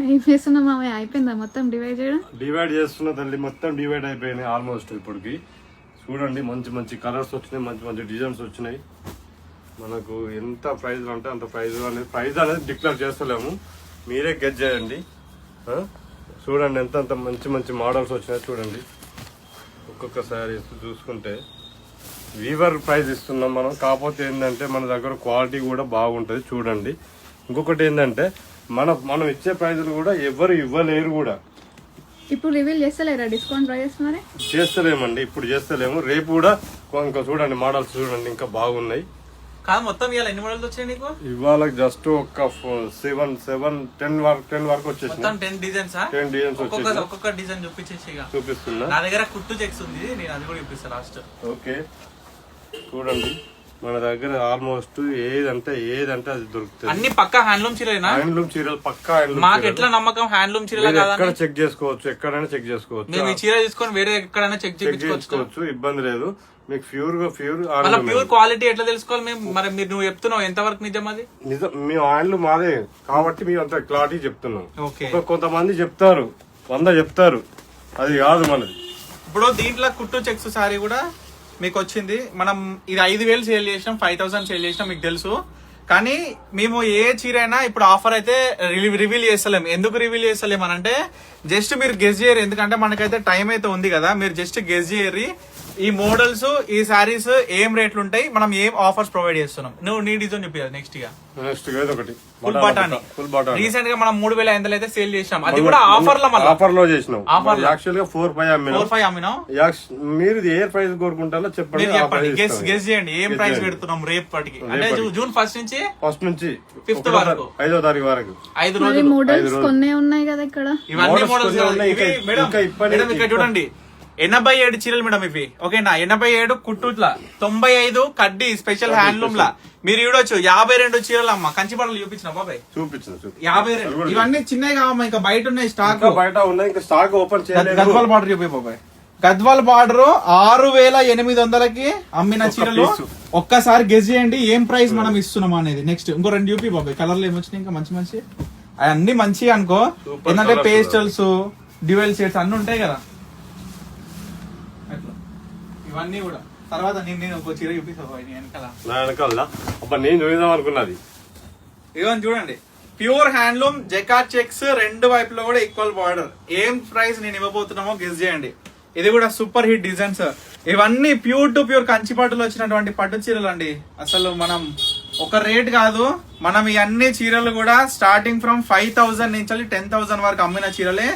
ఏం చేస్తున్నా మామయ్య? అయిపోయిందా మొత్తం డివైడ్ చేయడం? డివైడ్ చేస్తున్న తల్లి, మొత్తం డివైడ్ అయిపోయినాయి ఆల్మోస్ట్. ఇప్పటికి చూడండి మంచి మంచి కలర్స్ వచ్చినాయి, మంచి మంచి డిజైన్స్ వచ్చినాయి. మనకు ఎంత ప్రైజ్ అంటే అంత ప్రైజ్ అనేది డిక్లేర్ చేస్తలేము, మీరే గెస్ చేయండి. చూడండి ఎంత మంచి మంచి మోడల్స్ వచ్చినాయి. చూడండి ఒక్కొక్క శారీస్ చూసుకుంటే వీవర్ ప్రైస్ ఇస్తున్నాం మనం. కాకపోతే ఏంటంటే మన దగ్గర క్వాలిటీ కూడా బాగుంటుంది. చూడండి ఇంకొకటి ఏంటంటే మనం ఇచ్చే ప్రైజులు కూడా ఎవరు ఇవ్వలేరు కూడా. ఇప్పుడు రివీల్ చేస్తలేరా డిస్కౌంట్ ప్రైజెస్? మరి చేస్తలేమండి, ఇప్పుడు చేస్తలేము. రేపు కూడా ఇంకా చూడండి మోడల్స్ చూడండి ఇంకా బాగున్నాయి. కాదు మొత్తం ఇవాళ ఎన్ని మోడల్స్ వచ్చాయి నీకు? ఇవాళ జస్ట్ ఒక 10 వరకు వచ్చేసి 10 డిజైన్స్. 10 డిజైన్స్ వచ్చేసి ఒక్కొక్క డిజైన్ చూపిస్తున్నా. నా దగ్గర కుట్టు చెక్స్ ఉంది, నేను అది కూడా చూపిస్తాను లాస్ట్. ఓకే చూడండి మన దగ్గర ఆల్మోస్ట్ ఏదంటే అది దొరుకుతుంది. అన్ని పక్కా హ్యాండ్లూమ్ చీరలేనా? హ్యాండ్లూమ్ చీరలు పక్కా హ్యాండ్లూమ్. మాకు ఎట్లా నమ్మకం హ్యాండ్లూమ్ చీరలు ఎక్కడ చెక్ చేసుకోవచ్చు, ఎక్కడైనా చెక్ చేసుకోవచ్చు. మేము ఈ చీర తీసుకొని వేరే ఎక్కడైనా చెక్ చేసుకోవచ్చు, ఇబ్బంది లేదు. మీకు ప్యూర్ క్వాలిటీ ఎట్లా తెలుసుకోవాలి మేము? మరి మీరు నువ్వు చెప్తున్నావు ఎంత వరకు నిజం? అది నిజం, మీ హ్యాండ్లూమ్ మాదే కాబట్టి మేము అంత క్లారిటీ చెప్తున్నాం. కొంతమంది చెప్తారు 100 చెప్తారు, అది కాదు మనది. ఇప్పుడు దీంట్లో కుట్టు చెక్స్ సారీ కూడా మీకు వచ్చింది. మనం ఇది 5,000 సేల్ చేసినాం, 5,000 సేల్ చేసినాం, మీకు తెలుసు. కానీ మేము ఏ చీర అయినా ఇప్పుడు ఆఫర్ అయితే రివీల్ చేస్తలేం. ఎందుకు రివీల్ చేస్తలేం అని అంటే జస్ట్ మీరు గెస్ చేయరు, ఎందుకంటే మనకైతే టైం అయితే ఉంది కదా. మీరు జస్ట్ గెస్ చేయరు ఈ మోడల్స్ ఈ సారీస్ ఏం రేట్లు ఉంటాయి, మనం ఏం ఆఫర్స్ ప్రొవైడ్ చేస్తున్నాం. నువ్వు నీ డిజైన్ చెప్పారు. నెక్స్ట్ ఫుల్ బటానీ రీసెంట్ గా మనం 3,500 అయితే సేల్ చేసినాం, అది కూడా ఆఫర్ లో చేసినాం. యాక్చువల్ గా 4,500 అమ్మినాం. మీరు ఏ ప్రైస్ కోరుకుంటారో చెప్పండి, గెస్ చేయండి ఏం ప్రైస్ పెడుతున్నాం రేపటికి. అంటే జూన్ ఫస్ట్ నుంచి 5th వరకు 5వ తారీఖు వరకు 5 రోజులు మోడల్స్ కొన్ని ఉన్నాయి కదా ఇక్కడ. ఇవన్నీ మోడల్స్ మేడం ఇక్కడ చూడండి. 87 చీరలు మేడం ఇవి. ఓకేనా? 87 కుట్టుట్లా, 95 కడ్డీ స్పెషల్ హ్యాండ్లూమ్ లా. మీరు చూడొచ్చు 52 చీరలు అమ్మ. కంచి బట్టలు చూపించిన బాబాయ్, చూపించిన 52. ఇవన్నీ చిన్నవి కావమ్మా, ఇంకా బయట ఉన్నాయి స్టాక్, బయట ఉన్నాయి ఇంకా స్టాక్ ఓపెన్ చేయలేదు. గద్వాల్ బార్డర్ చూపి బాబాయ్. గద్వాల్ బార్డర్ 6,800కి అమ్మిన చీరలు. ఒక్కసారి గెస్ చేయండి ఏం ప్రైస్ మనం ఇస్తున్నాం అనేది. నెక్స్ట్ ఇంకో 2 చూపి బాబాయ్. కలర్లు ఏమొచ్చినాయి ఇంకా మంచి మంచి, అవన్నీ మంచి అనుకో. ఏంటంటే పేస్టల్స్ డ్యూయల్ షేడ్స్ అన్ని ఉంటాయి కదా. ఇవన్నీ కూడా తర్వాత నేను ఒక చీర చూపిస్తాను వెనకాల. నేను చూద్దాం అనుకున్నది ఇవన్నీ చూడండి. ప్యూర్ హ్యాండ్లూమ్ జకాట్ చెక్స్, 2 వైపులో కూడా ఈక్వల్ బార్డర్. ఏం ప్రైస్ నేను ఇవ్వబోతున్నామో గెస్ చేయండి. ఇది కూడా సూపర్ హిట్ డిజైన్స్. ఇవన్నీ ప్యూర్ టు ప్యూర్ కంచిపట్టులో వచ్చినటువంటి పట్టు చీరలు అండి. అసలు మనం ఒక రేట్ కాదు, మనం ఈ అన్ని చీరలు కూడా స్టార్టింగ్ ఫ్రమ్ 5,000 నుంచి 10,000 వరకు అమ్మిన చీరలే.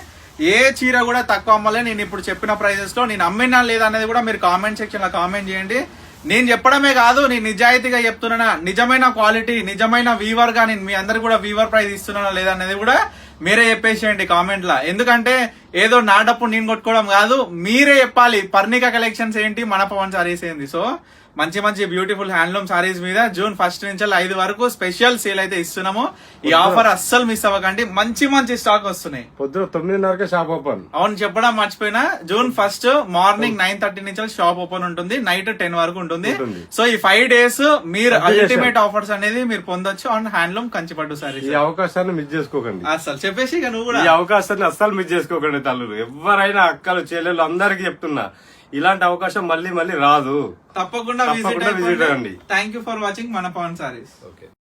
ఏ చీర కూడా తక్కువ అమ్మలే. నేను ఇప్పుడు చెప్పిన ప్రైజెస్ లో నేను అమ్మినా లేదా అనేది కూడా మీరు కామెంట్ సెక్షన్ లో కామెంట్ చేయండి. నేను చెప్పడమే కాదు, నేను నిజాయితీగా చెప్తున్నానా, నిజమైన క్వాలిటీ నిజమైన వీవర్ గా నేను మీ అందరు కూడా వీవర్ ప్రైస్ ఇస్తున్నానా లేదా అనేది కూడా మీరే చెప్పేసేయండి కామెంట్ లా. ఎందుకంటే ఏదో నాటప్పుడు నేను కొట్టుకోవడం కాదు, మీరే చెప్పాలి పర్ణిక కలెక్షన్స్ ఏంటి, మన పవన్ సారీస్ ఏంటి. సో మంచి మంచి బ్యూటిఫుల్ హ్యాండ్లూమ్ సారీస్ మీద జూన్ 1 నుంచి 5 వరకు స్పెషల్ సేల్ అయితే ఇస్తున్నాము. ఈ ఆఫర్ అస్సలు మిస్ అవ్వకండి, మంచి మంచి స్టాక్ వస్తున్నాయి. పొద్దున 9:30 షాప్ ఓపెన్. అవును చెప్పడం మర్చిపోయినా, జూన్ 1 మార్నింగ్ 9:30 నుంచి షాప్ ఓపెన్ ఉంటుంది, నైట్ 10 వరకు ఉంటుంది. సో ఈ 5 days మీరు అల్టిమేట్ ఆఫర్స్ అనేది మీరు పొందొచ్చు ఆన్ హ్యాండ్లూమ్ కంచిపట్టు సారీస్. ఈ అవకాశాన్ని మిస్ చేసుకోకండి అసలు. చెప్పేసి ఇక నువ్వు కూడా ఈ అవకాశాన్ని అస్సలు మిస్ చేసుకోకండి తల్లులు. ఎవరైనా అక్కలు చెల్లెలు అందరికీ చెప్తున్నా, ఇలాంటి అవకాశం మళ్ళీ రాదు. తప్పకుండా విజిట్ అవ్వండి. థ్యాంక్ యూ ఫర్ వాచింగ్ మన పవన్ సారీస్.